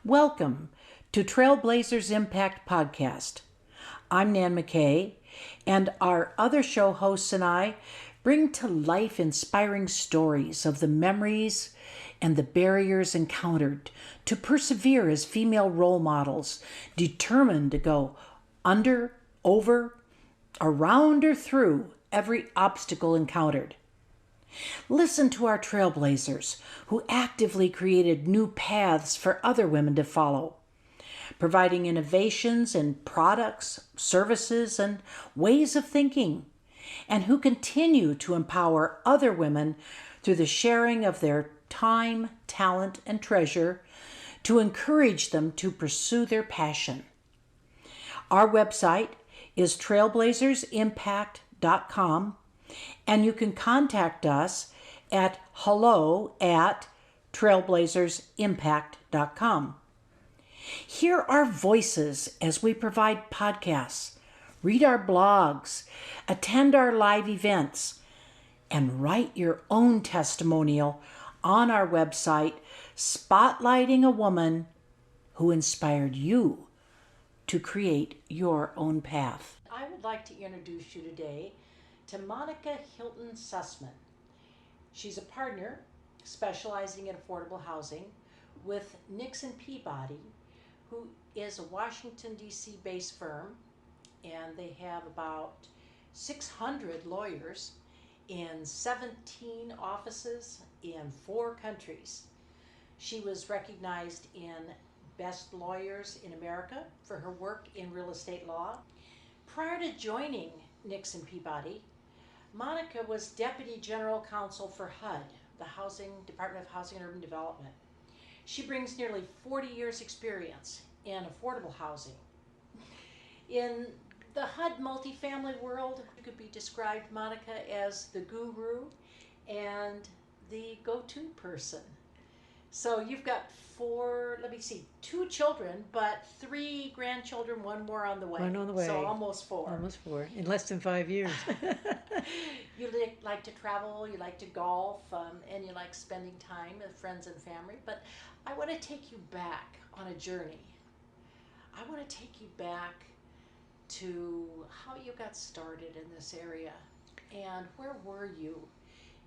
Welcome to Trailblazers Impact Podcast. I'm Nan McKay, and our other show hosts and I bring to life inspiring stories of the memories and the barriers encountered to persevere as female role models, determined to go under, over, around, or through every obstacle encountered. Listen to our trailblazers who actively created new paths for other women to follow, providing innovations in products, services, and ways of thinking, and who continue to empower other women through the sharing of their time, talent, and treasure to encourage them to pursue their passion. Our website is trailblazersimpact.com, and you can contact us at hello@trailblazersimpact.com. Hear our voices as we provide podcasts, read our blogs, attend our live events, and write your own testimonial on our website, spotlighting a woman who inspired you to create your own path. I would like to introduce you today to Monica Hilton Sussman. She's a partner specializing in affordable housing with Nixon Peabody, who is a Washington, D.C. based firm, and they have about 600 lawyers in 17 offices in 4 countries. She was recognized in Best Lawyers in America for her work in real estate law. Prior to joining Nixon Peabody, Monica was Deputy General Counsel for HUD, the Department of Housing and Urban Development. She brings nearly 40 years experience in affordable housing. In the HUD multifamily world, you could be described, Monica, as the guru and the go-to person. So you've got 2 children, but 3 grandchildren, 1 more on the way. One on the way. So almost 4. Almost 4, in less than 5 years. You like to travel, you like to golf, and you like spending time with friends and family. But I want to take you back on a journey. I want to take you back to how you got started in this area. And where were you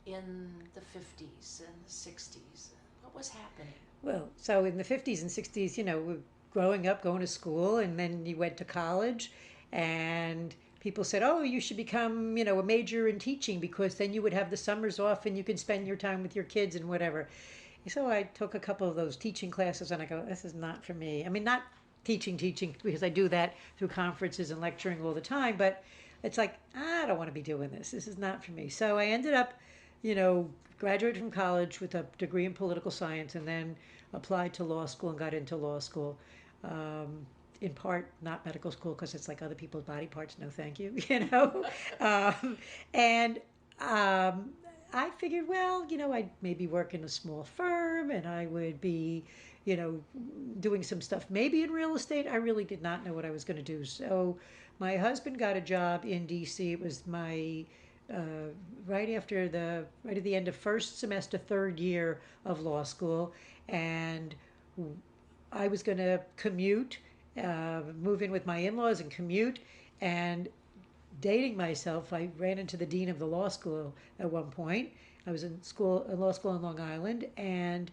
in the 50s and the 60s? What was happening? Well, so in the 50s and 60s, we're growing up, going to school, and then you went to college, and people said, oh, you should become, a major in teaching because then you would have the summers off and you could spend your time with your kids and whatever. So I took a couple of those teaching classes, and I go, this is not for me. I mean, not teaching, because I do that through conferences and lecturing all the time, but it's like, I don't want to be doing this. This is not for me. So I ended up, graduated from college with a degree in political science, and then applied to law school and got into law school. In part, not medical school, because it's like other people's body parts. No, thank you. I figured, well, I'd maybe work in a small firm, and I would be, doing some stuff maybe in real estate. I really did not know what I was going to do. So my husband got a job in D.C. It was my right at the end of first semester, 3rd year of law school, and I was going to commute, move in with my in-laws and commute, and dating myself, I ran into the dean of the law school at one point. I was in law school in Long Island, and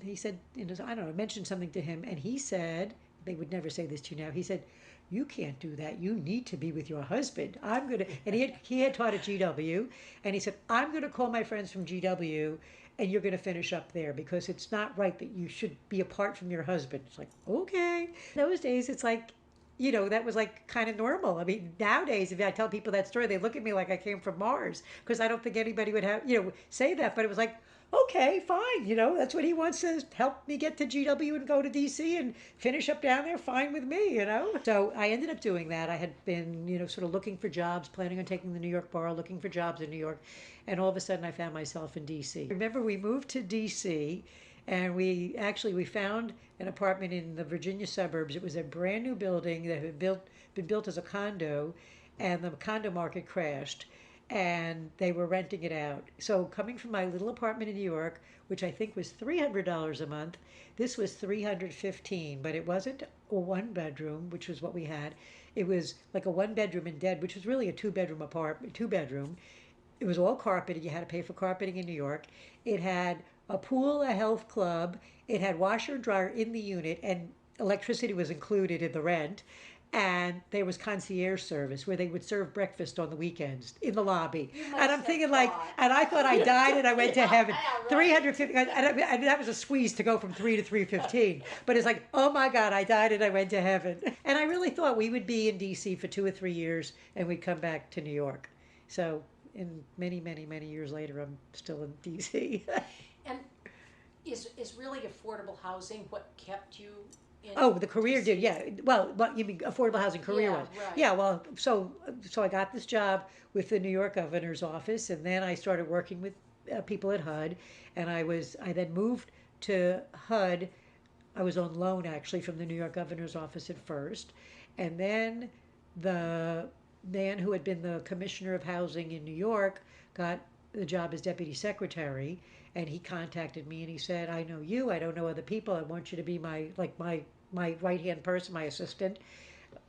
he said, I don't know, I mentioned something to him, and he said, they would never say this to you now, he said, you can't do that. You need to be with your husband. And he had taught at GW, and he said, I'm going to call my friends from GW, and you're going to finish up there because it's not right that you should be apart from your husband. It's like, okay. Those days, it's like, that was like kind of normal. I mean, nowadays, if I tell people that story, they look at me like I came from Mars because I don't think anybody would have, say that. But it was like, okay, fine. That's what he wants to help me get to GW and go to DC and finish up down there. Fine with me, So I ended up doing that. I had been, sort of looking for jobs, planning on taking the New York bar, looking for jobs in New York. And all of a sudden I found myself in DC. Remember, we moved to DC, and we found an apartment in the Virginia suburbs. It was a brand new building that had been built as a condo, and the condo market crashed. and they were renting it out. So coming from my little apartment in New York, which I think was $300 a month, this was $315, but it wasn't a one bedroom, which was what we had. It was like a one bedroom in Dead, which was really a two-bedroom apartment, two-bedroom. It was all carpeted. You had to pay for carpeting in New York. It had a pool, a health club. It had washer and dryer in the unit, and electricity was included in the rent. And there was concierge service where they would serve breakfast on the weekends in the lobby. You And must I'm have thinking like, thought. and I thought I died and I went to heaven. right. 350, and that was a squeeze to go from 3 to 315. But it's like, oh my God, I died and I went to heaven. And I really thought we would be in DC for 2 or 3 years and we'd come back to New York. So in many, many, many years later, I'm still in DC. And is really affordable housing what kept you in? Oh, the career DC? did, yeah. Well, what you mean affordable housing career Yeah, was? right. Yeah, well, so I got this job with the New York governor's office, and then I started working with people at HUD, and I then moved to HUD. I was on loan actually from the New York governor's office at first, and then the man who had been the commissioner of housing in New York got the job as deputy secretary, and he contacted me and he said, I know you, I don't know other people, I want you to be my right hand person, my assistant.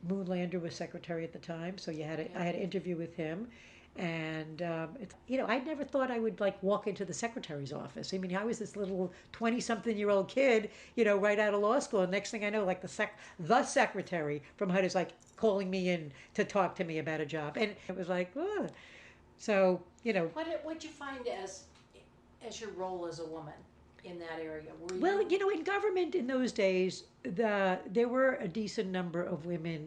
Moonlander was secretary at the time, so I had an interview with him, and I never thought I would like walk into the secretary's office. I mean, I was this little 20-something-year-old kid, right out of law school, and next thing I know, like the secretary from HUD is like calling me in to talk to me about a job, and it was like, ugh. So What'd you find as your role as a woman in that area? Well, in government in those days, there were a decent number of women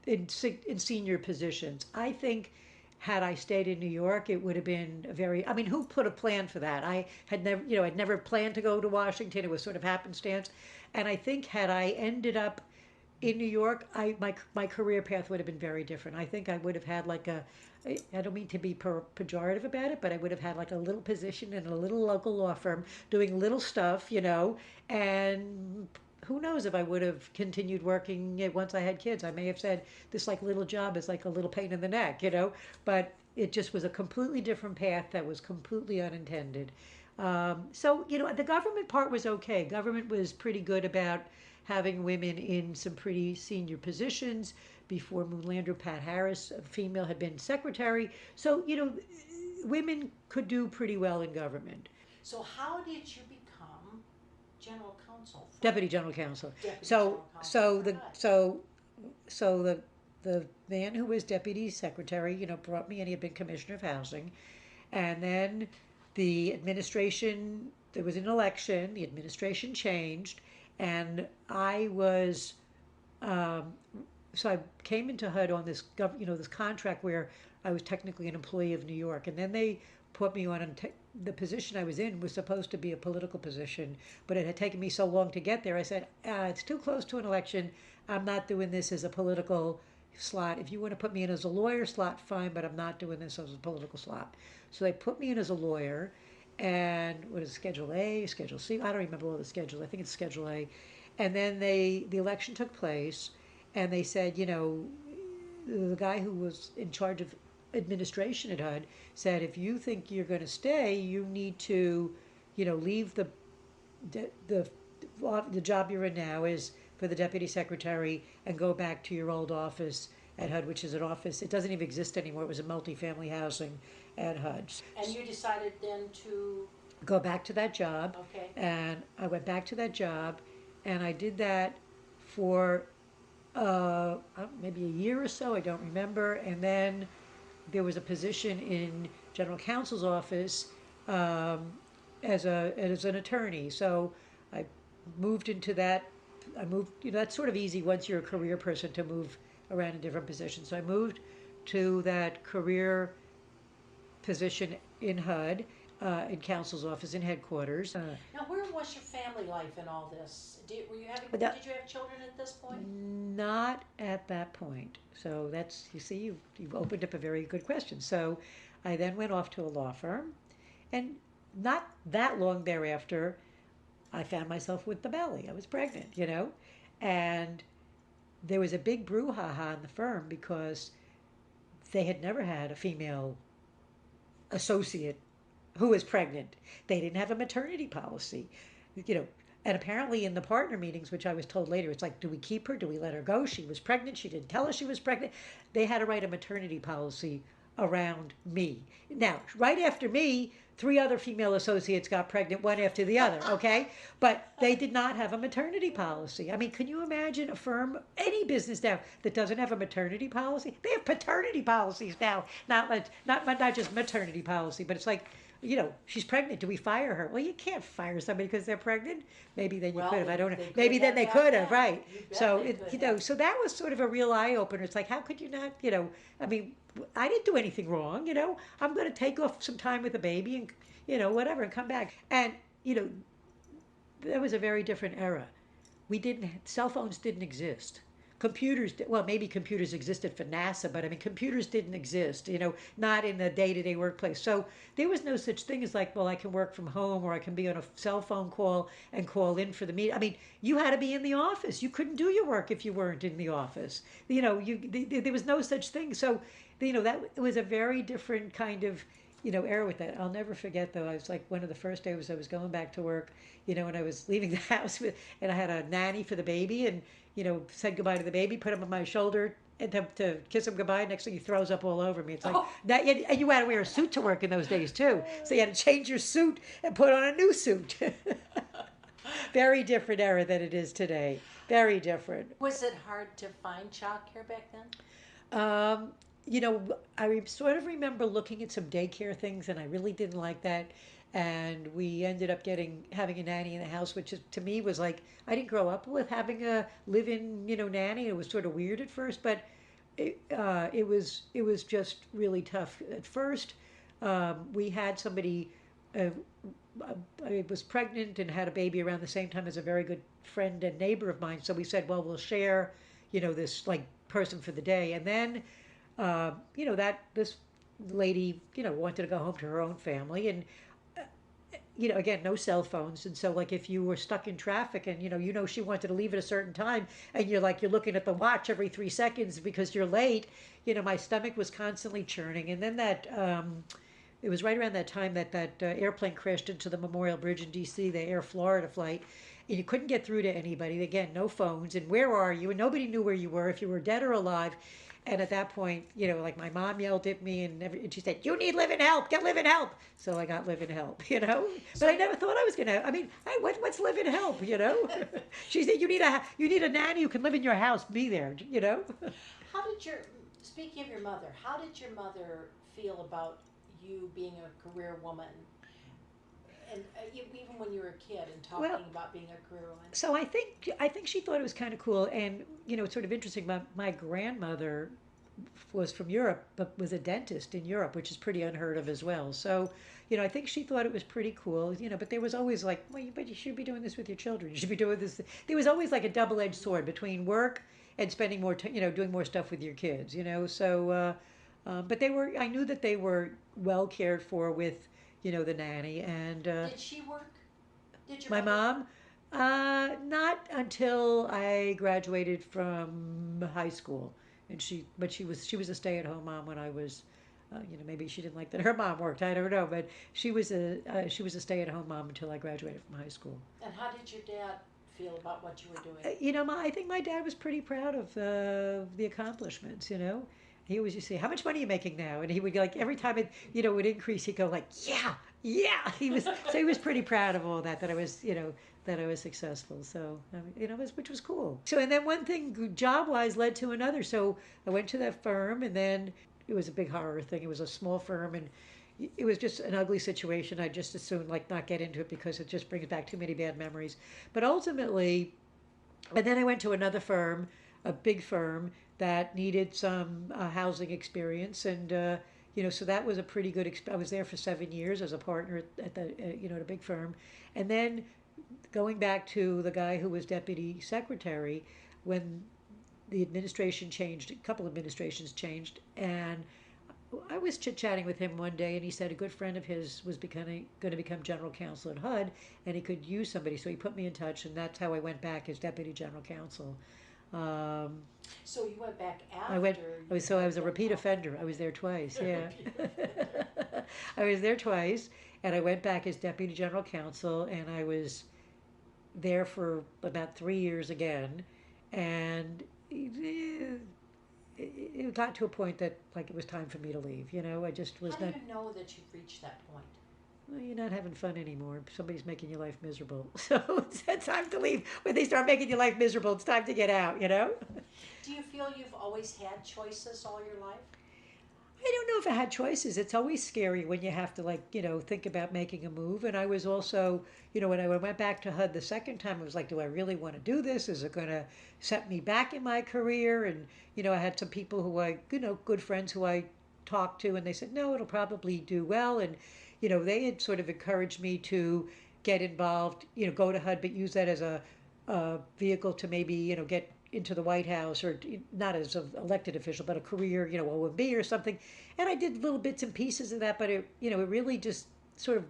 in senior positions. I think had I stayed in New York, it would have been a very. I mean, who put a plan for that? I had never, I'd never planned to go to Washington. It was sort of happenstance, and I think had I ended up in New York, my career path would have been very different. I think I would have had like I don't mean to be pejorative about it, but I would have had like a little position in a little local law firm doing little stuff, and who knows if I would have continued working once I had kids. I may have said this like little job is like a little pain in the neck, but it just was a completely different path that was completely unintended. So, the government part was okay. Government was pretty good about having women in some pretty senior positions. Before Moonlander, Pat Harris, a female, had been secretary. So, women could do pretty well in government. So how did you become general counsel? Deputy general counsel. Deputy So, general counsel. so the man who was deputy secretary, brought me in. He had been commissioner of housing, and then the administration. There was an election. The administration changed, and I was. So I came into HUD on this, this contract where I was technically an employee of New York, and then they put me on the position I was in was supposed to be a political position, but it had taken me so long to get there. I said, it's too close to an election. I'm not doing this as a political slot. If you want to put me in as a lawyer slot, fine, but I'm not doing this as a political slot. So they put me in as a lawyer, and what is it, Schedule A, Schedule C? I don't remember all the schedules. I think it's Schedule A. And then the election took place, and they said, the guy who was in charge of administration at HUD said, if you think you're going to stay, you need to, leave the job you're in now is for the deputy secretary and go back to your old office at HUD, which is an office. It doesn't even exist anymore. It was a multifamily housing at HUD. And you decided then to go back to that job. Okay. And I went back to that job, and I did that for maybe a year or so, I don't remember, and then there was a position in general counsel's office as an attorney. So I moved into that. That's sort of easy once you're a career person to move around in different positions. So I moved to that career position in HUD, in counsel's office, in headquarters. Now, where was your family life in all this? Did you have children at this point? Not at that point. So that's, you see, you've opened up a very good question. So I then went off to a law firm, and not that long thereafter, I found myself with the belly. I was pregnant, and there was a big brouhaha in the firm because they had never had a female associate who was pregnant. They didn't have a maternity policy, you know. And apparently, in the partner meetings, which I was told later, it's like, do we keep her? Do we let her go? She was pregnant. She didn't tell us she was pregnant. They had to write a maternity policy around me. Now, right after me, three other female associates got pregnant, one after the other, okay? But they did not have a maternity policy. I mean, can you imagine a firm, any business now, that doesn't have a maternity policy? They have paternity policies now, not just maternity policy, but it's like, she's pregnant. Do we fire her? Well, you can't fire somebody because they're pregnant. Maybe then you could have. I don't know. Maybe then they could have, right? So so that was sort of a real eye opener. It's like, how could you not? I mean, I didn't do anything wrong. I'm going to take off some time with the baby and whatever and come back. And that was a very different era. Cell phones didn't exist. Computers, well, maybe computers existed for NASA, but I mean, computers didn't exist, not in the day-to-day workplace. So there was no such thing as like, well, I can work from home or I can be on a cell phone call and call in for the meeting. I mean, you had to be in the office. You couldn't do your work if you weren't in the office. There was no such thing. So, that was a very different kind of, era with that. I'll never forget, though, I was like, one of the first days I was going back to work, and I was leaving the house and I had a nanny for the baby and, said goodbye to the baby, put him on my shoulder and to kiss him goodbye. Next thing he throws up all over me. It's like, and you had to wear a suit to work in those days too. So you had to change your suit and put on a new suit. Very different era than it is today. Very different. Was it hard to find childcare back then? I sort of remember looking at some daycare things, and I really didn't like that. And we ended up having a nanny in the house, which to me was like, I didn't grow up with having a live-in, nanny. It was sort of weird at first, but it was just really tough at first. We had somebody. I was pregnant and had a baby around the same time as a very good friend and neighbor of mine. So we said, well, we'll share, this like person for the day. And then, this lady, wanted to go home to her own family. And, again, no cell phones. And so like if you were stuck in traffic and, she wanted to leave at a certain time and you're looking at the watch every 3 seconds because you're late, my stomach was constantly churning. And then it was right around that time that airplane crashed into the Memorial Bridge in D.C., the Air Florida flight, and you couldn't get through to anybody. Again, no phones, and where are you? And nobody knew where you were, if you were dead or alive. And at that point, like my mom yelled at me, and she said, "You need live-in help. Get live-in help." So I got live-in help, But I never thought I was gonna. I mean, hey, what's live-in help, She said, "You need a nanny who can live in your house. Be there, Speaking of your mother, how did your mother feel about you being a career woman, and even when you were a kid and talking about being a career woman? So I think she thought it was kind of cool, and it's sort of interesting. My grandmother was from Europe, but was a dentist in Europe, which is pretty unheard of as well. So I think she thought it was pretty cool. But there was always like, well, but you should be doing this with your children. You should be doing this. There was always like a double-edged sword between work and spending more doing more stuff with your kids. So. But I knew that they were well cared for with, the nanny. And did she work? Did your my mom? Not until I graduated from high school, and she was a stay-at-home mom when I was, maybe she didn't like that her mom worked. I don't know, but she was a stay-at-home mom until I graduated from high school. And how did your dad feel about what you were doing? I think my dad was pretty proud of the accomplishments. He always used to say, "How much money are you making now?" And he would like every time it would increase, he'd go like, "Yeah." He was pretty proud of all that I was successful. So which was cool. So and then one thing job wise led to another. So I went to that firm, and then it was a big horror thing. It was a small firm, and it was just an ugly situation. I just assumed like not get into it because it just brings back too many bad memories. But ultimately, and then I went to another firm, a big firm that needed some housing experience, and so that was a pretty good. I was there for 7 years as a partner at the at a big firm, and then going back to the guy who was deputy secretary when the administration changed. A couple administrations changed, and I was chit-chatting with him one day, and he said a good friend of his was going to become general counsel at HUD, and he could use somebody, so he put me in touch, and that's how I went back as deputy general counsel. So you went back I went. after I you was so I had was a been repeat out. offender. I was there twice. Yeah, Repeat offender. I was there twice, and I went back as deputy general counsel, and I was there for about 3 years again, and it got to a point that like it was time for me to leave. I just How was do not. you know that you've reached that point? Well, you're not having fun anymore. Somebody's making your life miserable. So it's time to leave. When they start making your life miserable, it's time to get out. Do you feel you've always had choices all your life? I don't know if I had choices. It's always scary when you have to, like, think about making a move. And I was also, when I went back to HUD the second time, I was like, do I really want to do this? Is it going to set me back in my career? And, I had some people who good friends who I talked to, and they said, no, it'll probably do well. And, they had sort of encouraged me to get involved, go to HUD, but use that as a vehicle to maybe, get into the White House, or not as an elected official, but a career, OMB or something. And I did little bits and pieces of that, but it really just sort of,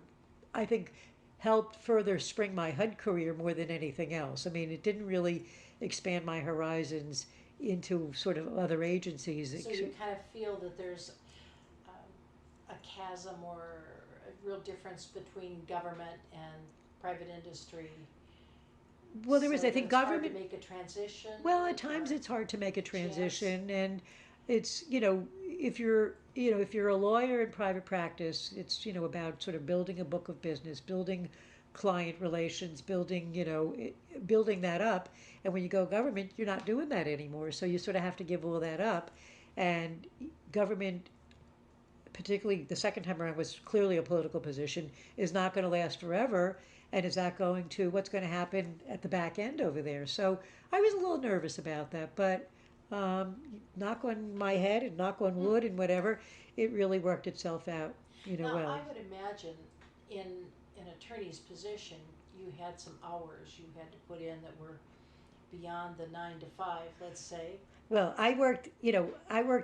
I think, helped further spring my HUD career more than anything else. I mean, it didn't really expand my horizons into sort of other agencies. So you kind of feel that there's a chasm or a real difference between government and private industry. Well, there So is, I think, it's hard to government. make a transition. Well, at times or it's hard to make a chance. transition, and it's if you're a lawyer in private practice, it's about sort of building a book of business, building client relations, building that up. And when you go government, you're not doing that anymore, so you sort of have to give all that up. And government, particularly the second time around, was clearly a political position, is not going to last forever. And is that going to, what's going to happen at the back end over there? So I was a little nervous about that, but knock on my head and knock on wood and whatever, it really worked itself out, Now, well. I would imagine in an attorney's position, you had some hours you had to put in that were beyond the 9 to 5, let's say. Well, I worked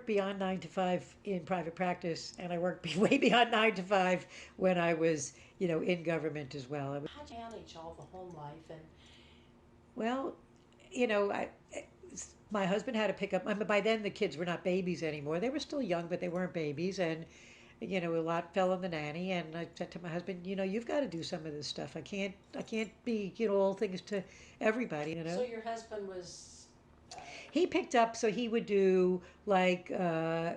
beyond 9 to 5 in private practice, and I worked way beyond 9 to 5 when I was, in government as well. How do you manage all the home life and Well, my husband had to pick up. I mean, by then the kids were not babies anymore. They were still young, but they weren't babies, and a lot fell on the nanny. And I said to my husband, you've got to do some of this stuff. I can't be, all things to everybody. so your husband was He picked up, so he would do like a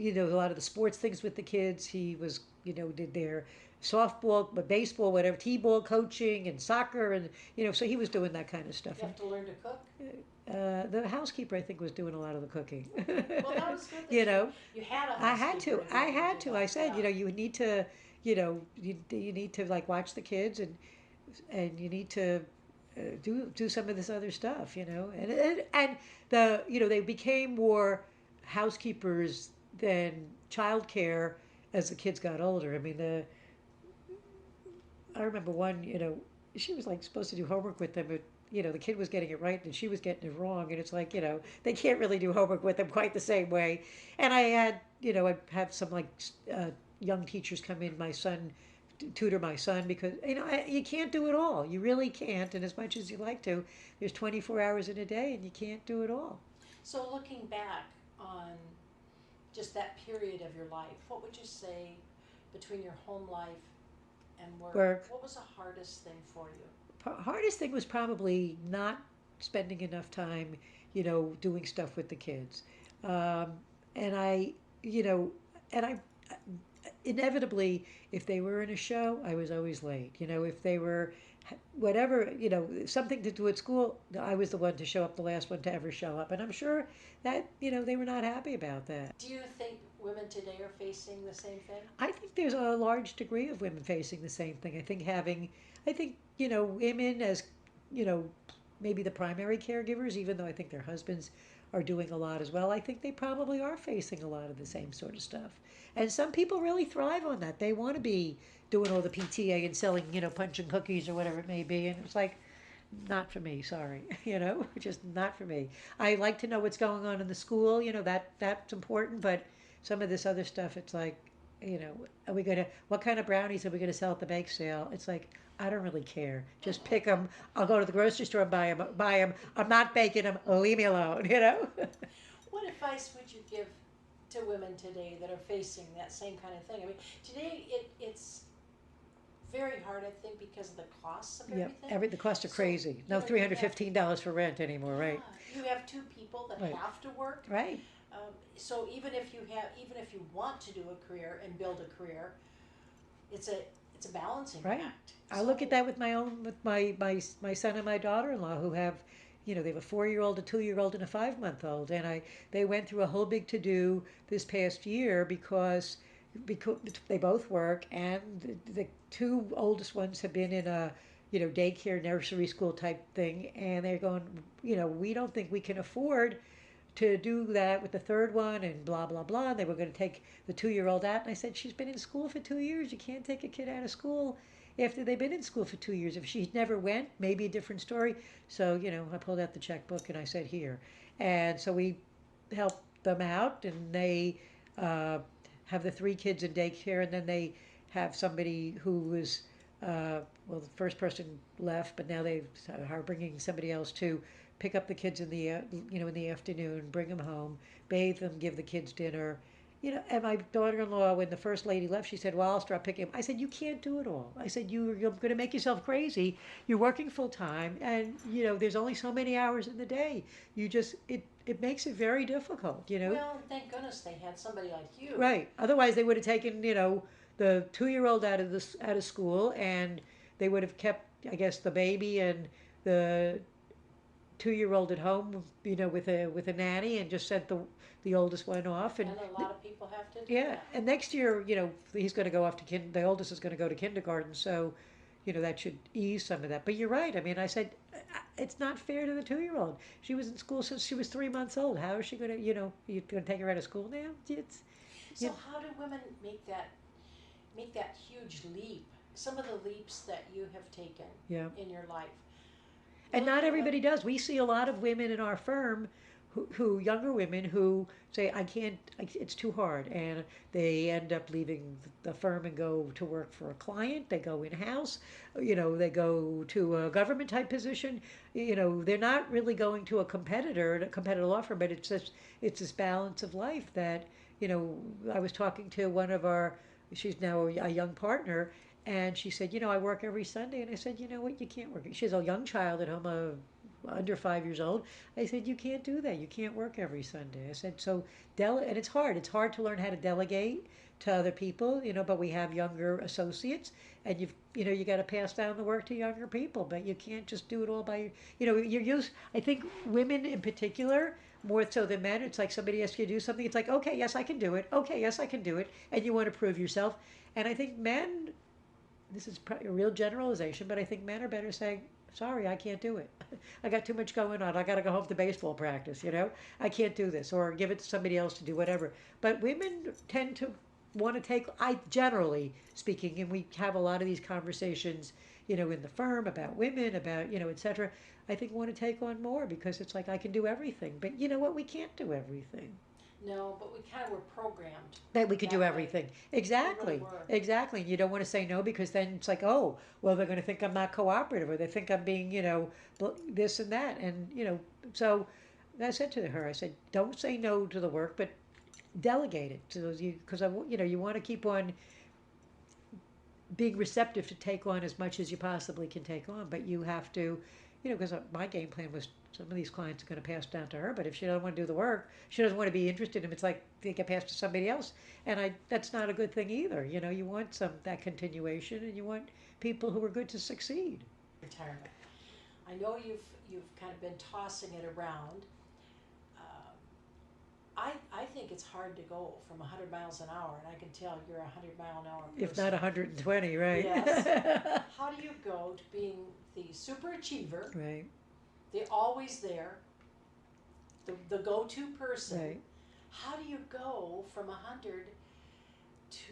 lot of the sports things with the kids. He was, did their softball, but baseball, whatever, t-ball coaching and soccer, and so he was doing that kind of stuff. you have to learn to cook. The housekeeper, I think, was doing a lot of the cooking. Well, that was good. That you know, you had a I had housekeeper to. I who had did to. that, I said, yeah. you need to, you need to like watch the kids, and you need to do some of this other stuff, and they became more housekeepers than childcare as the kids got older. I mean, I remember one, she was like supposed to do homework with them, but the kid was getting it right and she was getting it wrong, and it's like, they can't really do homework with them quite the same way. And I had, I have some like young teachers come in, my son, tutor my son, because you can't do it all. You really can't, and as much as you like to, there's 24 hours in a day, and you can't do it all. So looking back on just that period of your life, what would you say between your home life and work? What was the hardest thing for you? Hardest thing was probably not spending enough time, doing stuff with the kids, and I inevitably, if they were in a show, I was always late. If they were whatever, something to do at school, I was the one to show up, the last one to ever show up. And I'm sure that, they were not happy about that. Do you think women today are facing the same thing? I think there's a large degree of women facing the same thing. I think, women as, maybe the primary caregivers, even though I think their husbands are doing a lot as well, I think they probably are facing a lot of the same sort of stuff. And some people really thrive on that. They want to be doing all the PTA and selling, punch and cookies or whatever it may be. And it's like, not for me, sorry, just not for me. I like to know what's going on in the school, that's important, but some of this other stuff, it's like, what kind of brownies are we going to sell at the bake sale? It's like, I don't really care. Just pick them. I'll go to the grocery store and buy them. Buy them. I'm not baking them. Leave me alone. You know. What advice would you give to women today that are facing that same kind of thing? I mean, today it's very hard, I think, because of the costs of Yep. everything. The costs are So, crazy. No you $315 for rent anymore, right? You have two people that Right. have to work. Right. So even if you want to do a career and build a career, it's a balancing Right. act. I look at that with my son and my daughter-in-law who have, they have a 4-year-old, a 2-year-old, and a 5-month-old, and they went through a whole big to-do this past year because they both work, and the two oldest ones have been in a daycare nursery school type thing, and they're going, we don't think we can afford to do that with the third one and blah blah blah. And they were going to take the 2-year-old out, and I said, she's been in school for 2 years. You can't take a kid out of school after they've been in school for 2 years. If she never went, maybe a different story. So I pulled out the checkbook and I said, here. And so we helped them out, and they have the 3 kids in daycare, and then they have somebody who was well, the first person left, but now they are bringing somebody else to pick up the kids in the in the afternoon, bring them home, bathe them, give the kids dinner. And my daughter-in-law, when the first lady left, she said, well, I'll start picking them. I said, you can't do it all. I said, you're going to make yourself crazy. You're working full time, and there's only so many hours in the day. It makes it very difficult. Well, thank goodness they had somebody like you. Right. Otherwise, they would have taken the 2-year-old out of school, and they would have kept, I guess, the baby and the 2-year-old at home, with a nanny, and just sent the oldest one off. And a lot of people have to do yeah, that. and next year, he's going to go off to the oldest is going to go to kindergarten, so that should ease some of that. But you're right. I mean, I said it's not fair to the 2-year-old. She was in school since she was 3 months old. How is she going to, you're going to take her out of school now? So how do women make that huge leap? Some of the leaps that you have taken in your life. And not everybody does. We see a lot of women in our firm who younger women who say, I can't, it's too hard. And they end up leaving the firm and go to work for a client. They go in-house, they go to a government type position. They're not really going to a competitor law firm, but it's this balance of life that, I was talking to one of she's now a young partner, and she said, I work every Sunday. And I said, you know what, you can't work. She has a young child at home, under 5 years old. I said, you can't do that. You can't work every Sunday. I said, so and it's hard. It's hard to learn how to delegate to other people, but we have younger associates, and you got to pass down the work to younger people, but you can't just do it all by, you're used, I think women in particular, more so than men, it's like somebody asks you to do something, it's like, okay, yes, I can do it. Okay, yes, I can do it. And you want to prove yourself. And I think men, this is a real generalization, but I think men are better saying, sorry, I can't do it. I got too much going on. I got to go home to baseball practice, I can't do this, or give it to somebody else to do whatever. But women tend to want to generally speaking, and we have a lot of these conversations, in the firm about women, about, et cetera. I think want to take on more because it's like, I can do everything. But you know what? We can't do everything. No, but we kind of were programmed. That we could do way. everything. Exactly. We really were. Exactly. And you don't want to say no because then it's like, oh, well, they're going to think I'm not cooperative, or they think I'm being, this and that. And, so I said to her, I said, don't say no to the work, but delegate it to those, because you want to keep on being receptive to take on as much as you possibly can take on, but you have to, because my game plan was some of these clients are going to pass down to her, but if she doesn't want to do the work, she doesn't want to be interested in it, it's like they get passed to somebody else, and that's not a good thing either. You want that continuation, and you want people who are good to succeed. Retirement. I know you've kind of been tossing it around. I think it's hard to go from 100 miles an hour, and I can tell you're a 100-mile-an-hour person. If not 120, right? Yes. How do you go to being the super achiever, Right. the always there, the go-to person? Right. How do you go from 100 to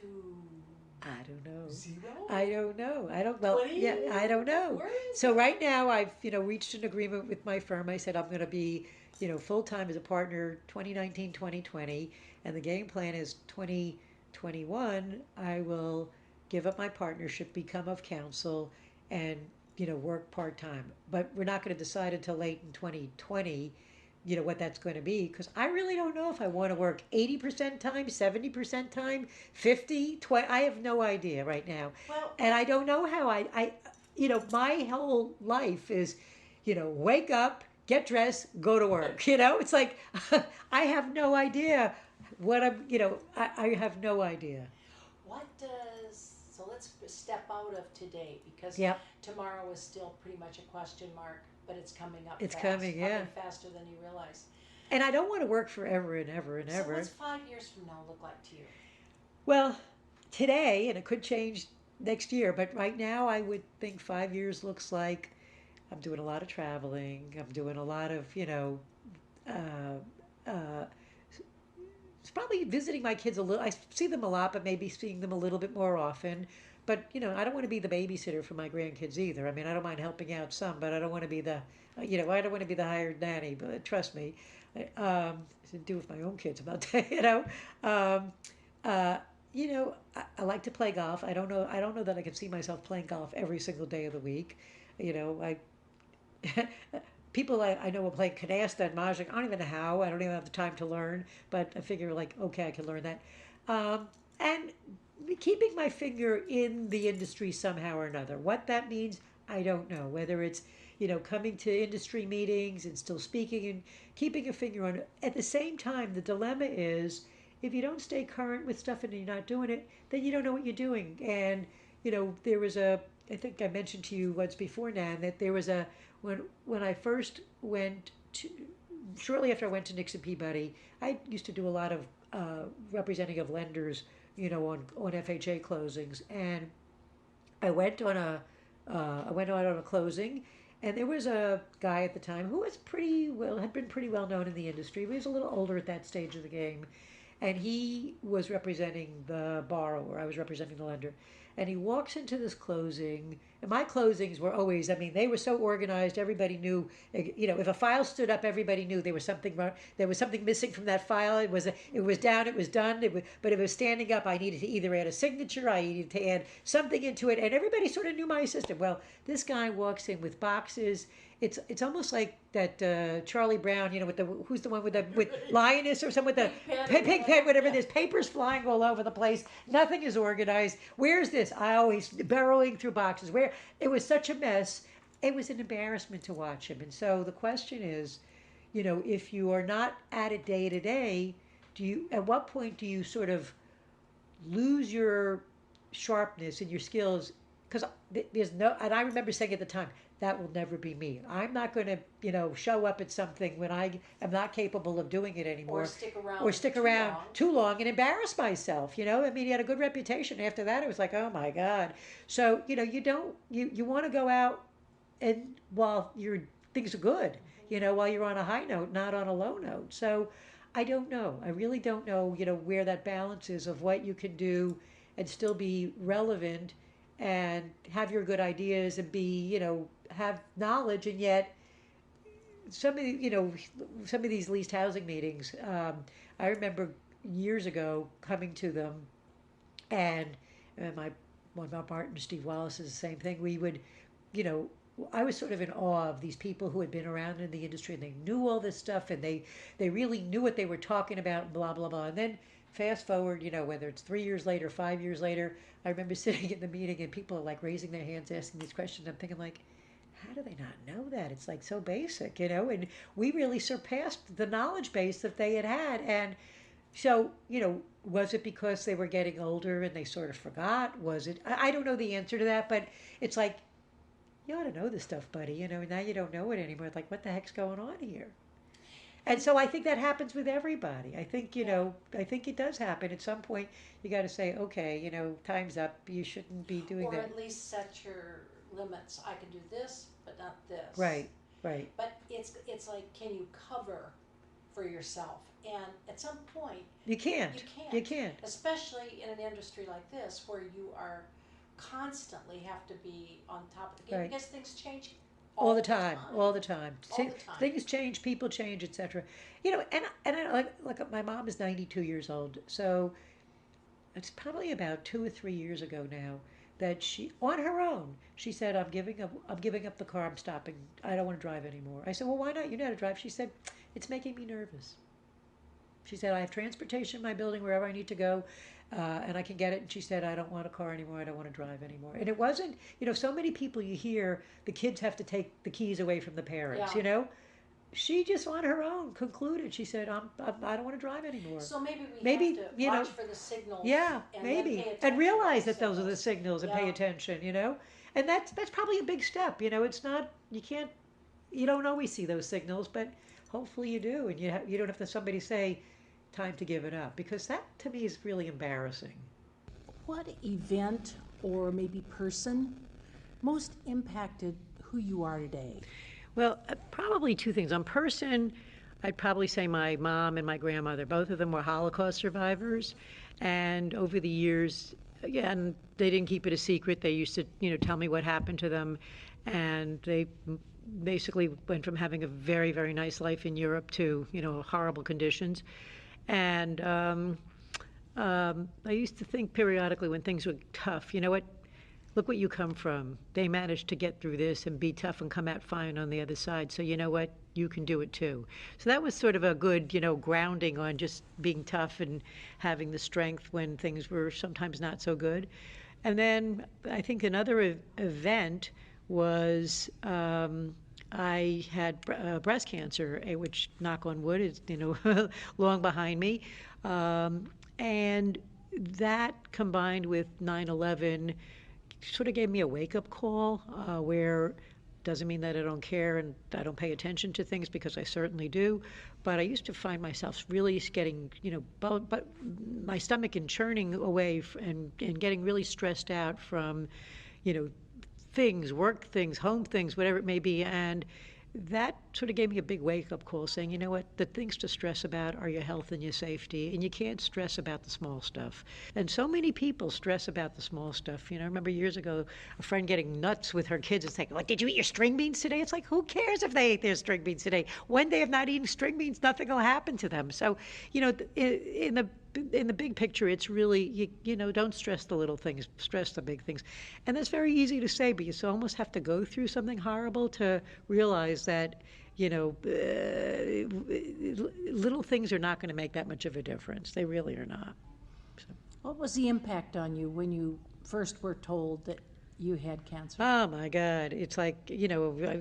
I don't know. 0? I don't know. I don't know. 20? Yeah, I don't know. Where is So it? right now I've, reached an agreement with my firm. I said I'm going to be, full-time as a partner 2019, 2020, and the game plan is 2021 I will give up my partnership, become of counsel, and, work part-time. But we're not going to decide until late in 2020, what that's going to be, because I really don't know if I want to work 80% time, 70% time, 50, 20. I have no idea right now. Well, And I don't know how my whole life is, wake up, get dressed, go to work. It's like I have no idea what I have no idea. what does, so let's step out of today because Yep. tomorrow is still pretty much a question mark, but it's coming up It's fast. coming, yeah. Coming faster than you realize. And I don't want to work forever and ever and So ever. what's 5 years from now look like to you? Well, today, and it could change next year, but right now I would think 5 years looks like I'm doing a lot of traveling. I'm doing a lot of, uh, it's probably visiting my kids a little. I see them a lot, but maybe seeing them a little bit more often. But, I don't want to be the babysitter for my grandkids either. I mean, I don't mind helping out some, but I don't want to be I don't want to be the hired nanny, but trust me, I didn't do with my own kids about that, Um, uh, I like to play golf. I don't know that I can see myself playing golf every single day of the week. I people I know are playing canasta and mahjong. I don't even know how. I don't even have the time to learn. But I figure like, okay, I can learn that. And keeping my finger in the industry somehow or another. What that means, I don't know. Whether it's coming to industry meetings and still speaking and keeping a finger on it. At the same time, the dilemma is if you don't stay current with stuff and you're not doing it, then you don't know what you're doing. And there was I think I mentioned to you once before, Nan, that there was when I first went to, shortly after I went to Nixon Peabody, I used to do a lot of representing of lenders, on FHA closings, and I went on a I went out on a closing, and there was a guy at the time who was had been pretty well known in the industry. He was a little older at that stage of the game, and he was representing the borrower. I was representing the lender. And he walks into this closing, and my closings were always, I mean, they were so organized, everybody knew, if a file stood up, everybody knew there was something wrong, there was something missing from that file. It was down, it was done, but if it was standing up, I needed to either add a signature, I needed to add something into it, and everybody sort of knew my system. Well, this guy walks in with boxes. It's almost like that Charlie Brown, with who's the one with lioness or something with the pig pen, whatever. There's papers flying all over the place. Nothing is organized. Where's this? I always burrowing through boxes. Where it was such a mess. It was an embarrassment to watch him. And so the question is, if you are not at it day to day, at what point do you sort of lose your sharpness and your skills? Because there's no, and I remember saying at the time, that will never be me. I'm not going to, show up at something when I am not capable of doing it anymore. Or stick around too long and embarrass myself. I mean, he had a good reputation. After that, it was like, oh my God. So, you want to go out and while things are good, while you're on a high note, not on a low note. So I don't know. I really don't know, where that balance is of what you can do and still be relevant and have your good ideas and be, have knowledge, and yet some of these leased housing meetings, I remember years ago coming to them, and my one of my partners, Steve Wallace, is the same thing. We would, I was sort of in awe of these people who had been around in the industry and they knew all this stuff and they really knew what they were talking about and blah blah blah. And then fast forward, whether it's 3 years later, 5 years later, I remember sitting in the meeting and people are like raising their hands, asking these questions. I'm thinking like, how do they not know that? It's like so basic, and we really surpassed the knowledge base that they had. And so, was it because they were getting older and they sort of forgot? Was it? I don't know the answer to that, but it's like, you ought to know this stuff, buddy. Now you don't know it anymore. It's like, what the heck's going on here? And so I think that happens with everybody. I think, I think it does happen. At some point, you got to say, okay, time's up. You shouldn't be doing or that. Or at least set your limits. I can do this, but not this. Right. But it's like, can you cover for yourself? And at some point, you can't. You can't. Especially in an industry like this where you are constantly have to be on top of the game, because things change all the time. Things change, people change, etc. And I like my mom is 92 years old, so it's probably about 2 or 3 years ago now that she, on her own, she said, I'm giving up the car. I'm stopping. I don't want to drive anymore. I said, well, why not? You know how to drive. She said, it's making me nervous. She said, I have transportation in my building wherever I need to go, and I can get it. And she said, I don't want a car anymore. I don't want to drive anymore. And it wasn't, so many people you hear, the kids have to take the keys away from the parents, Yeah. She just on her own concluded. She said, I don't want to drive anymore. So maybe we Maybe, have to watch for the signals. Yeah, and maybe. Then pay And attention realize to that those are the signals and pay Yeah. attention, And that's probably a big step, It's not, you don't always see those signals, but hopefully you do. And you don't have to somebody say, time to give it up, because that to me is really embarrassing. What event or maybe person most impacted who you are today? Well, probably two things. On person, I'd probably say my mom and my grandmother. Both of them were Holocaust survivors, and over the years, again, they didn't keep it a secret. They used to, tell me what happened to them, and they basically went from having a very, very nice life in Europe to, horrible conditions. And I used to think periodically when things were tough, you know what? Look what you come from. They managed to get through this and be tough and come out fine on the other side. So you know what? You can do it too. So that was sort of a good, grounding on just being tough and having the strength when things were sometimes not so good. And then I think another event was I had breast cancer, which, knock on wood, is long behind me, and that combined with 9/11 sort of gave me a wake-up call, where doesn't mean that I don't care and I don't pay attention to things, because I certainly do, but I used to find myself really getting, but my stomach and churning away and getting really stressed out from, things, work things, home things, whatever it may be. And that sort of gave me a big wake-up call saying, you know what, the things to stress about are your health and your safety, and you can't stress about the small stuff. And so many people stress about the small stuff. I remember years ago, a friend getting nuts with her kids and saying, like, did you eat your string beans today? It's like, who cares if they ate their string beans today? One day of not eating string beans, nothing will happen to them. So, in the big picture, it's really, don't stress the little things, stress the big things. And that's very easy to say, but you almost have to go through something horrible to realize that, little things are not going to make that much of a difference. They really are not. So. What was the impact on you when you first were told that you had cancer? Oh my God. It's like,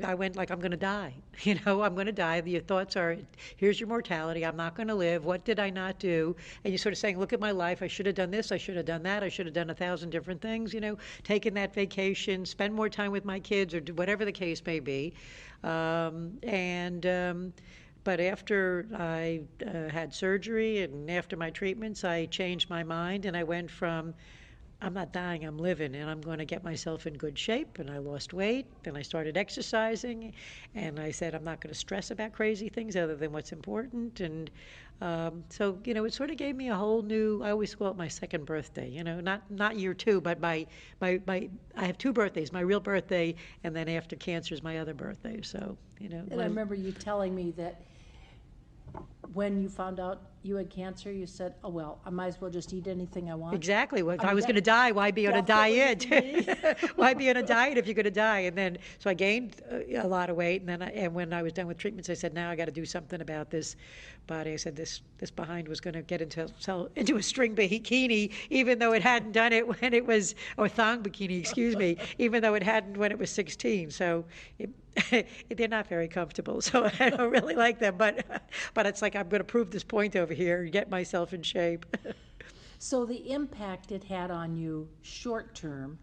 I went like, I'm going to die. I'm going to die. Your thoughts are, here's your mortality. I'm not going to live. What did I not do? And you're sort of saying, look at my life. I should have done this. I should have done that. I should have done 1,000 different things, taken that vacation, spend more time with my kids, or whatever the case may be. But after I had surgery and after my treatments, I changed my mind and I went from, I'm not dying, I'm living, and I'm going to get myself in good shape. And I lost weight, and I started exercising, and I said I'm not going to stress about crazy things other than what's important. And so, it sort of gave me a whole new, I always call it my second birthday, not year two, but my I have two birthdays, my real birthday, and then after cancer is my other birthday. So, And I remember you telling me that when you found out you had cancer, you said, oh, well, I might as well just eat anything I want. Exactly. Well, if I was going to die, why be on a diet? Why be on a diet if you're going to die? And then, so I gained a lot of weight. And then, and when I was done with treatments, I said, now I got to do something about this body. I said, this behind was going to get into a string bikini, even though it hadn't done it when it was, or thong bikini, excuse me, even though it hadn't when it was 16. So they're not very comfortable. So I don't really like them. But it's like, I'm going to prove this point over here and get myself in shape. So the impact it had on you short term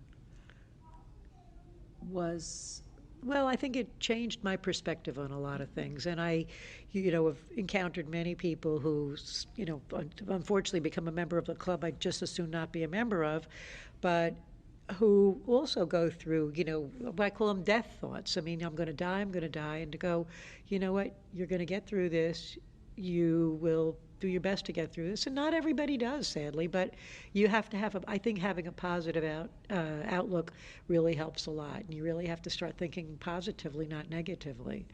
was? Well, I think it changed my perspective on a lot of things. And I, have encountered many people who, unfortunately become a member of the club I'd just as soon not be a member of, but who also go through, I call them death thoughts. I mean, I'm going to die, and to go, you know what, you're going to get through this. You will do your best to get through this. And not everybody does, sadly, but you have to I think having a positive outlook really helps a lot. And you really have to start thinking positively, not negatively.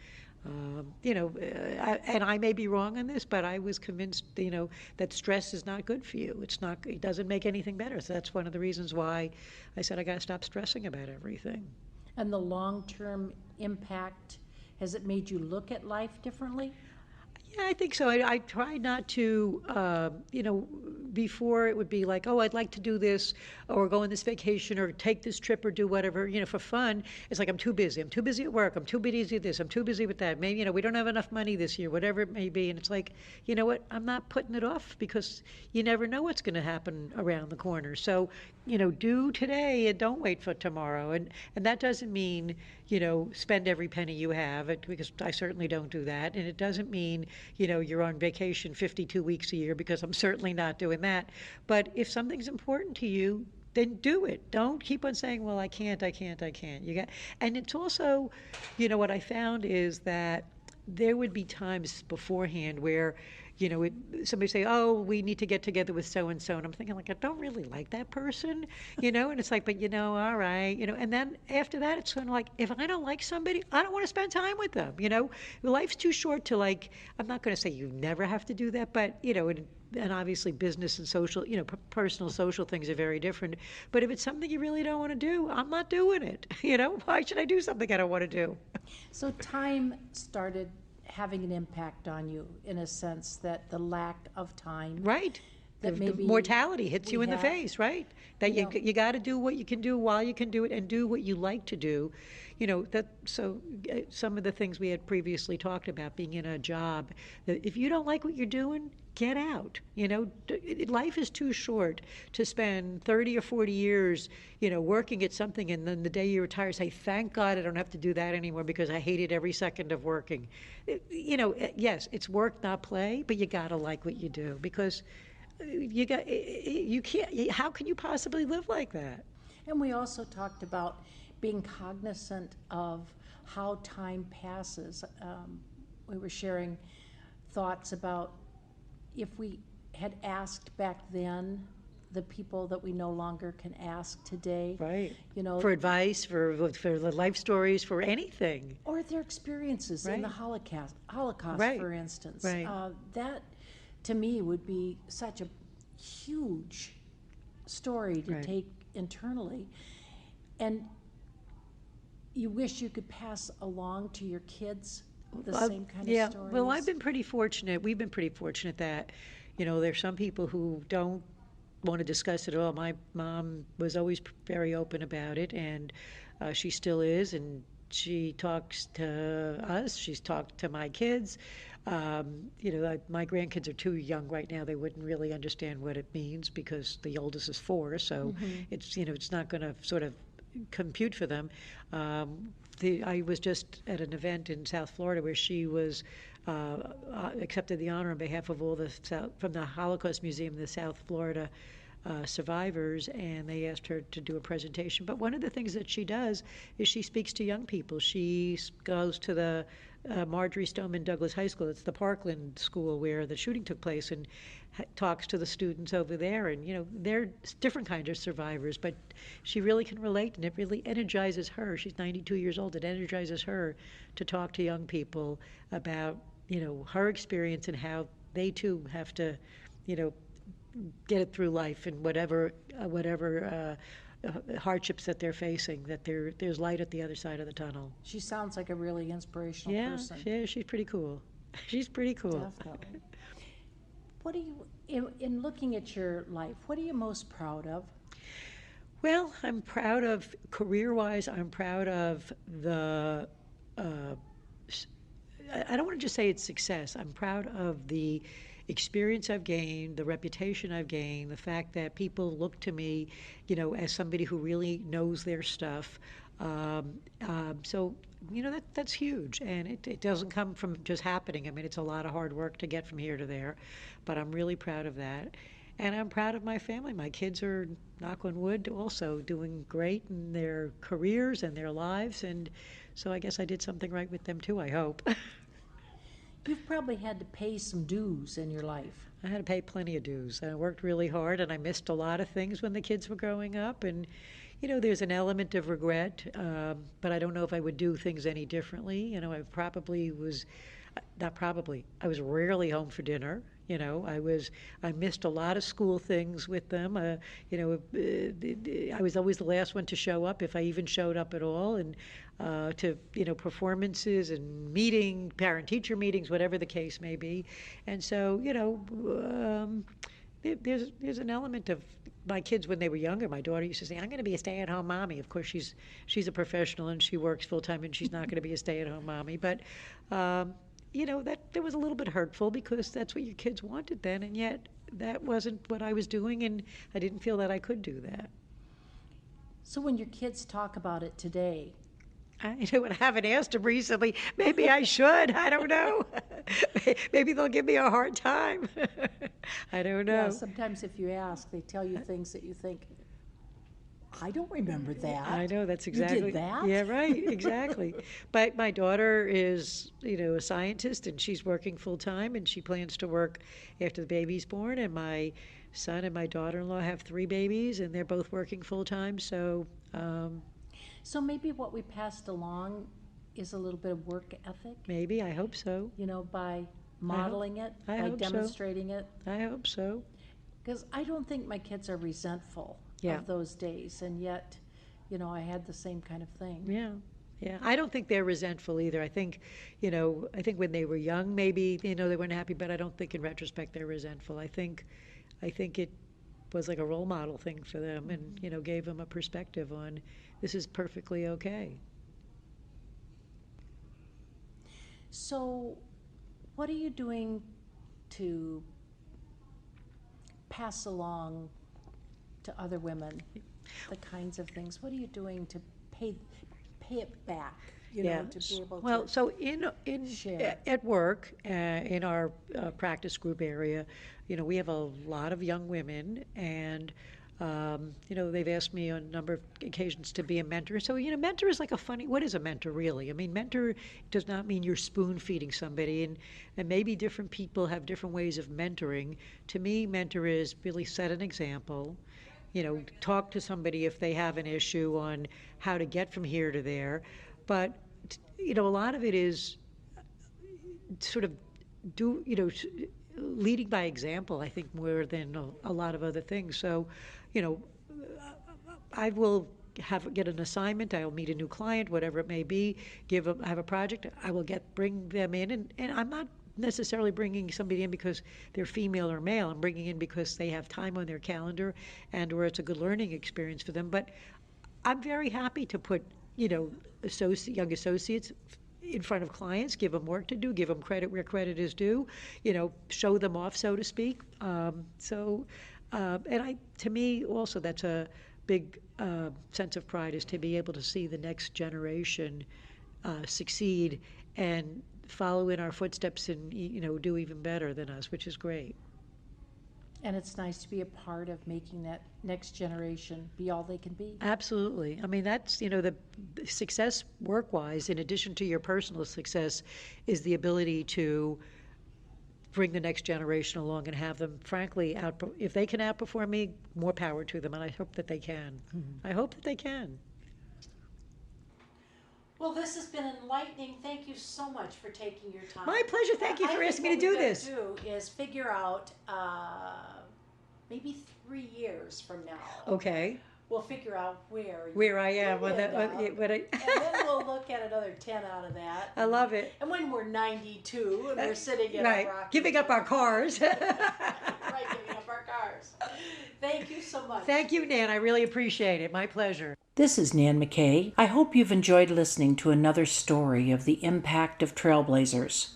And I may be wrong on this, but I was convinced, that stress is not good for you. It doesn't make anything better. So that's one of the reasons why I said I got to stop stressing about everything. And the long-term impact, has it made you look at life differently? Yeah, I think so. I try not to, before it would be like, oh, I'd like to do this or go on this vacation or take this trip or do whatever, for fun. It's like, I'm too busy. I'm too busy at work. I'm too busy with this. I'm too busy with that. Maybe, we don't have enough money this year, whatever it may be. And it's like, you know what? I'm not putting it off because you never know what's going to happen around the corner. So, do today and don't wait for tomorrow. And that doesn't mean, spend every penny you have, because I certainly don't do that. And it doesn't mean, you're on vacation 52 weeks a year, because I'm certainly not doing that. But if something's important to you, then do it. Don't keep on saying, well, I can't. And it's also, what I found is that there would be times beforehand where, somebody say, oh, we need to get together with so and so, and I'm thinking, like, I don't really like that person, and it's like, but all right, and then after that, it's kind of like, if I don't like somebody, I don't want to spend time with them. Life's too short to, like, I'm not going to say you never have to do that, but and obviously business and social, personal social things are very different. But if it's something you really don't want to do, I'm not doing it. Why should I do something I don't want to do? So time started having an impact on you, in a sense that the lack of time. Right. That the maybe mortality hits we you in the have, face, right? That you know. you got to do what you can do while you can do it, and do what you like to do. Some of the things we had previously talked about, being in a job, that if you don't like what you're doing, get out. Life is too short to spend 30 or 40 years, working at something, and then the day you retire, say, thank God I don't have to do that anymore because I hated every second of working. Yes, it's work, not play, but you got to like what you do, because you can't, how can you possibly live like that? And we also talked about being cognizant of how time passes. We were sharing thoughts about if we had asked back then the people that we no longer can ask today. Right. You know, For advice, for the life stories, for anything. or their experiences in the Holocaust, Right. for instance. Right. That, to me, would be such a huge story to Right. take internally. And you wish you could pass along to your kids the same kind Yeah, of stories. well, I've been pretty fortunate. We've been pretty fortunate that, there's some people who don't want to discuss it at all. My mom was always very open about it, and she still is, and she talks to us. She's talked to my kids. My grandkids are too young right now. They wouldn't really understand what it means, because the oldest is 4, so it's not going to sort of compute for them. I was just at an event in South Florida where she was accepted the honor on behalf of all from the Holocaust Museum, the South Florida survivors, and they asked her to do a presentation. But one of the things that she does is she speaks to young people. She goes to the Marjorie Stoneman Douglas High School. It's the Parkland school where the shooting took place, and talks to the students over there. And they're different kinds of survivors, but she really can relate, and it really energizes her. She's 92 years old. It energizes her to talk to young people about her experience and how they too have to get it through life, and whatever hardships that they're facing, that there's light at the other side of the tunnel. She sounds like a really inspirational person. Yeah, she's pretty cool. She's pretty cool. Definitely. What do you, in looking at your life, what are you most proud of? Well, I'm proud of, career-wise, I'm proud of the, I don't want to just say it's success. I'm proud of the experience I've gained, the reputation I've gained, the fact that people look to me, as somebody who really knows their stuff. So, that's huge, and it doesn't come from just happening. I mean, it's a lot of hard work to get from here to there, but I'm really proud of that. And I'm proud of my family. My kids are, knock on wood, also doing great in their careers and their lives, and so I guess I did something right with them too, I hope. You've probably had to pay some dues in your life. I had to pay plenty of dues. I worked really hard, and I missed a lot of things when the kids were growing up. And, there's an element of regret, but I don't know if I would do things any differently. I probably was, not probably, I was rarely home for dinner. I missed a lot of school things with them. I was always the last one to show up, if I even showed up at all, and to performances and parent-teacher meetings, whatever the case may be. And so there's an element of my kids when they were younger. My daughter used to say, "I'm going to be a stay-at-home mommy." Of course, she's a professional and she works full-time, and she's not going to be a stay-at-home mommy. But that was a little bit hurtful, because that's what your kids wanted then, and yet that wasn't what I was doing, and I didn't feel that I could do that. So when your kids talk about it today, I haven't asked them recently. Maybe I should. I don't know. Maybe they'll give me a hard time. I don't know. yeah, sometimes if you ask, they tell you things that you think, I don't remember that. I know, that's exactly. You did that? Yeah, right, exactly. But my daughter is, a scientist, and she's working full time, and she plans to work after the baby's born. And my son and my daughter-in-law have 3 babies, and they're both working full time. So, So maybe what we passed along is a little bit of work ethic, maybe, I hope so. By modeling it, I by hope so. demonstrating it. I hope so. Because I don't think my kids are resentful Yeah. of those days, and yet, I had the same kind of thing. Yeah. Yeah, I don't think they're resentful either. I think when they were young, maybe, they weren't happy, but I don't think in retrospect they're resentful. I think it was like a role model thing for them, and, gave them a perspective on this is perfectly okay. So, what are you doing to pass along to other women the kinds of things? What are you doing to pay it back? To be able Well, to so in share. at work, in our practice group area, we have a lot of young women, and they've asked me on a number of occasions to be a mentor. So, mentor is like what is a mentor really? I mean, mentor does not mean you're spoon feeding somebody, and maybe different people have different ways of mentoring. To me, mentor is really set an example, talk to somebody if they have an issue on how to get from here to there. But, a lot of it is sort of leading by example, I think, more than a lot of other things. So, I will get an assignment, I will meet a new client, whatever it may be, have a project, I will bring them in, and I'm not necessarily bringing somebody in because they're female or male. I'm bringing in because they have time on their calendar, or it's a good learning experience for them. But I'm very happy to put, young associates in front of clients, give them work to do, give them credit where credit is due, show them off, so to speak. To me also, that's a big sense of pride, is to be able to see the next generation succeed and follow in our footsteps and do even better than us, which is great. And it's nice to be a part of making that next generation be all they can be. Absolutely. I mean, that's, the success work-wise, in addition to your personal success, is the ability to bring the next generation along and have them, frankly, if they can outperform me, more power to them, and I hope that they can. Mm-hmm. I hope that they can. Well, this has been enlightening. Thank you so much for taking your time. My pleasure. Thank you for asking me to do this. What we're going to do is figure out maybe 3 years from now. Okay. We'll figure out where I am. And then we'll look at another 10 out of that. I love it. And when we're 92 and we're sitting in right, our rocking giving up our cars. Right, giving up our cars. Thank you so much. Thank you, Nan. I really appreciate it. My pleasure. This is Nan McKay. I hope you've enjoyed listening to another story of the impact of trailblazers.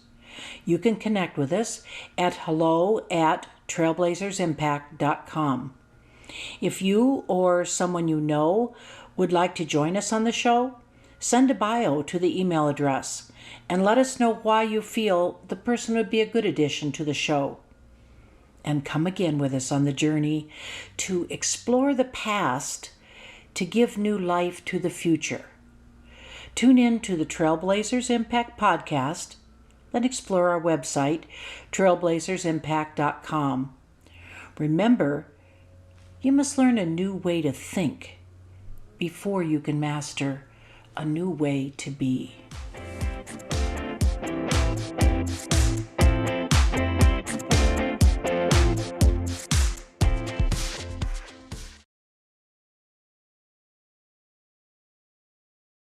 You can connect with us at hello@trailblazersimpact.com. If you or someone you know would like to join us on the show, send a bio to the email address and let us know why you feel the person would be a good addition to the show. And come again with us on the journey to explore the past to give new life to the future. Tune in to the Trailblazers Impact podcast, then explore our website, trailblazersimpact.com. Remember, you must learn a new way to think before you can master a new way to be.